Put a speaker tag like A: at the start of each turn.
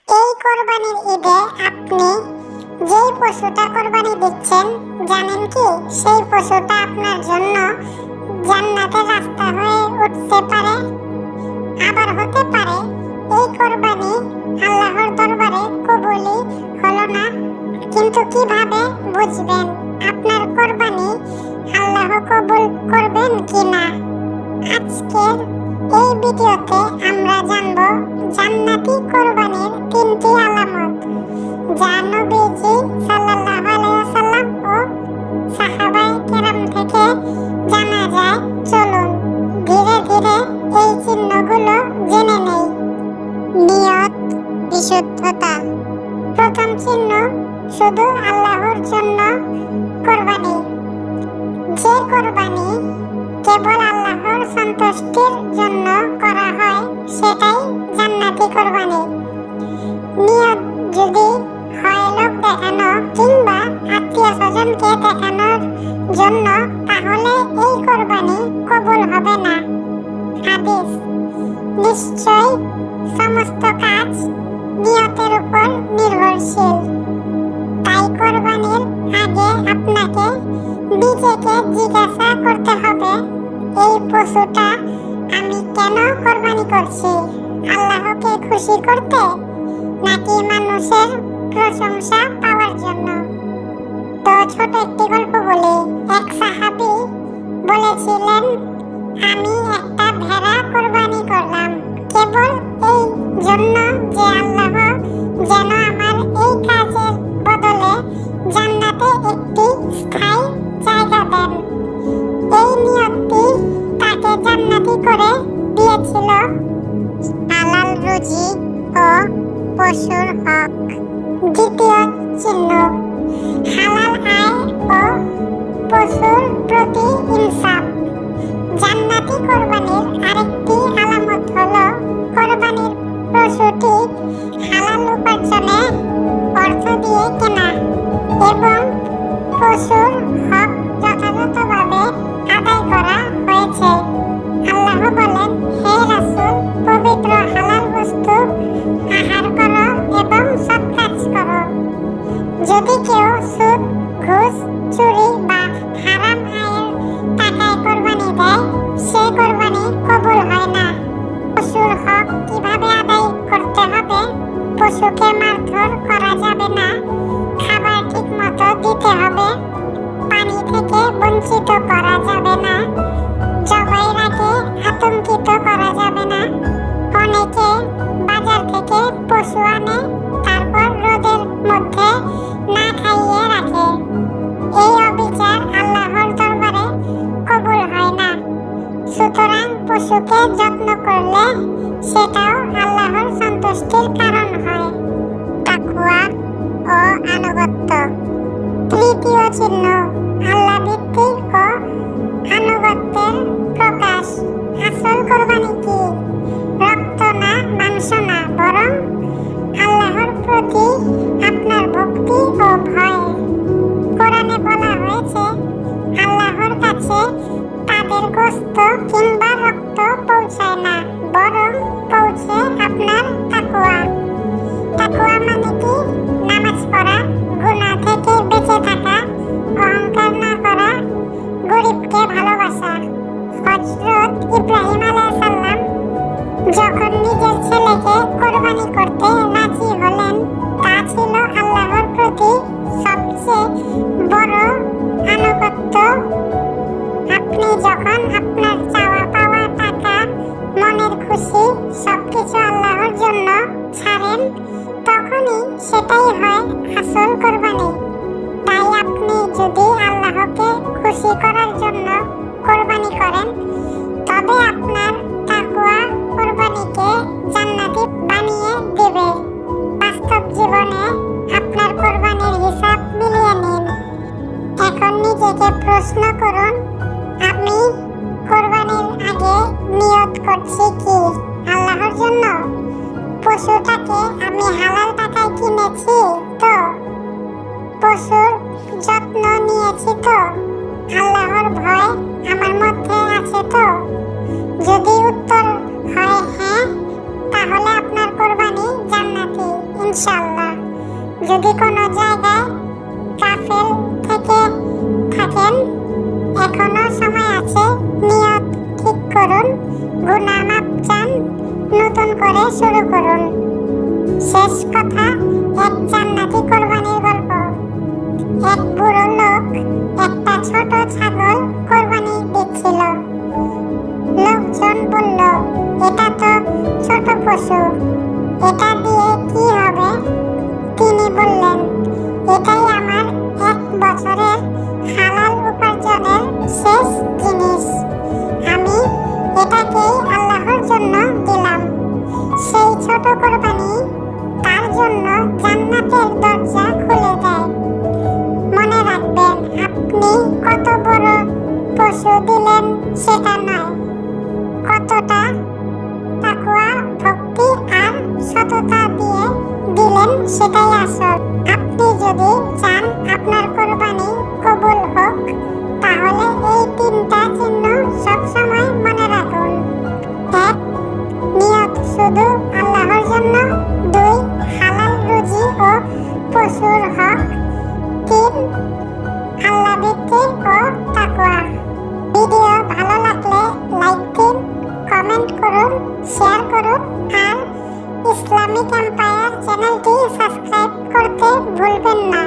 A: এই কোরবানির ঈদে আপনি যেই পশুটা কোরবানি দিচ্ছেন, জানেন কি সেই পশুটা আপনার জন্য জান্নাতের রাস্তা হয়ে উঠতে পারে। আবার হতে পারে এই কোরবানি আল্লাহর দরবারে কবুলই হলো না। কিন্তু কিভাবে বুঝবেন আপনার কোরবানি আল্লাহ কবুল করবেন কিনা? আজকের এই ভিডিওতে আমরা জানব জান্নাতি কোরবানির 3টি আলামত, যা নবীজি সাল্লাল্লাহু আলাইহি ওয়াসাল্লাম ও সাহাবায়ে কেরাম থেকে জানা যায়। চলুন ধীরে ধীরে এই চিহ্নগুলো জেনে নেই। নিয়ত, বিশুদ্ধতা। প্রথম চিহ্ন, শুধু আল্লাহর জন্য কোরবানি। যে কোরবানি কেবল আল্লাহর সন্তুষ্টির জন্য করা হয় সেটাই জান্নাতি কোরবানি। নিয়ত যদি হয় লোক দেখানো কিংবা আত্মীয় স্বজনকে দেখানোর জন্য, তাহলে এই কোরবানি কবুল হবে না। হাদিস, নিশ্চয় সমস্ত কাজ নিয়তের উপর নির্ভরশীল। তাই কোরবানির আগে আপনাকে নিজেকে জিজ্ঞাসা করতে হবে, এই পশুটা আমি কেন কোরবানি করছি? আল্লাহকে খুশি করতে, নাকি মানুষের প্রশংসা পাওয়ার জন্য? তো ছোট একটি গল্প বলি। এক সাহাবী বলেছিলেন, আমি একটা ভেড়া কোরবানি করলাম কেবল এই জন্য যে আল্লাহ যেন আমার এই কাজের বদলে জান্নাতে একটি স্থায়ী জায়গা দেন। এই নিয়তটি তাকে জান্নাতি করে দিয়েছিল। হালাল রুজি ও পশুর হক। দ্বিতীয় চিহ্ন, হালাল আয় ও পশুর প্রতি ইনসাফ। জান্নাতি কোরবানির আরেকটি আলামত হলো কোরবানির পশুটি হালাল উপার্জনে অর্থ দিয়ে কেনা এবং পশুর হক যথাযথভাবে আদায় করা হয়েছে। আল্লাহ বলেন, হে রাসূল, পবিত্র হালাল বস্তু আহার করো এবং সৎ কাজ করো। যদি কেউ সুদ, ঘুষ, চুরি বা হারাম আয়ের টাকায় কোরবানি দেয়, সে কোরবানি কবুল হয় না। পশুর হক কিভাবে আদায় করতে হবে? পশুকে মারধর করা যাবে না, খাবার ঠিক মতো দিতে হবে, পানি থেকে বঞ্চিত করা যাবে না, জবাইয়ের আগে আতঙ্কিত করা যাবে না। অনেকে বাজার থেকে পশু আনে, তারপর রোদের মধ্যে না খাইয়ে রাখে। এই অবিচার আল্লাহর দরবারে কবুল হয় না। সুতরাং পশুকে যত্ন করলে সেটাও আল্লাহর সন্তুষ্টির কারণ হয়। তাকওয়া ও আনুগত্য। তৃতীয় চিহ্ন, আল্লাহ ভিত্তিক ও আনুগত্যের প্রকাশ। আসল কোরবানি কি? রক্ত না, মাংস না, বরং আল্লাহর প্রতি আপনার ভক্তি ও ভয়। কোরআনে বলা হয়েছে, আল্লাহর কাছে তাদের গোশত কিংবা রক্ত পৌঁছায় না, বরং পৌঁছে আপনার তাকওয়া। তাকওয়া মানে কি? নামাজ পড়া, গুনাহ থেকে বেঁচে থাকা, অহংকার না করা, গরিবকে ভালোবাসা। হযরত ইব্রাহিম আলাইহিস সালাম যখন নিজের ছেলেকে কোরবানি করতে রাজি হলেন, তা ছিল আল্লাহর প্রতি সবচেয়ে বড় আনুগত্য। আপনি যখন আপনার চাওয়া পাওয়া, টাকা, মনের খুশি সবকিছু আল্লাহর জন্য ছাড়েন, তখনই সেটাই হয় আসল কোরবানি। তাই আপনি যদি আল্লাহকে খুশি করার জন্য কোরবানি করেন, তবে আপনার তাকওয়া কোরবানিকে জান্নাতি বানিয়ে দেবে। বাস্তব জীবনে আপনার কোরবানির হিসাব মিলিয়ে নিন। এখন নিজেকে প্রশ্ন করুন, আমি কোরবানির আগে নিয়ত করছি কি আল্লাহর জন্য? পশুটাকে আমি হালাল টাকায় কিনেছি তো? পশুর যত্ন নিয়েছি তো? আল্লাহর ভয় আমার মধ্যে আছে তো? যদি উত্তর হয় হ্যাঁ, তাহলে আপনার কোরবানি জান্নাতি ইনশাআল্লাহ। যদি কোনো জায়গায় গাফেল থেকে থাকেন, এখনো সময় আছে, নিয়ত ঠিক করুন, গুনাহ মাপ চান, নতুন করে শুরু করুন। শেষ কথা, এক জান্নাতি কোরবানির গল্প। এক বুড়ো লোক একটা ছোট ছাগল কোরবানি দিচ্ছিল। লোকজন বলল, এটা তো ছোট পশু, এটা দিয়ে কি হবে? তিনি বললেন, এটাই আমার 1 বছরের হালাল উপার্জনের শেষ জিনিস। আমি এটাকেই আল্লাহর জন্য দিলাম। সেই ছোট কোরবানি তার জন্য জান্নাতের দরজা খুলে দেয়। মনে রাখবেন, আপনি কত বড় পশু দিলেন সেটা নয়, কতটা তাকওয়া, ভক্তি আর সততা দিয়ে দিলেন সেটাই আসল। আপনি যদি চান আপনার কোরবানি কবুল হোক, তাহলে এই 3টা চিহ্ন সবসময় মনে রাখুন। 1. নিয়ত শুধু আল্লাহর জন্য। 2. হালাল রুজি ও পশুর হক। 3. আল্লাহ ভীতি ও তাকওয়া। ভিডিও ভালো লাগলে লাইক দিন, কমেন্ট করুন, শেয়ার করুন আর ইসলামিক এম্পায়ার চ্যানেলটি সাবস্ক্রাইব করতে ভুলবেন না।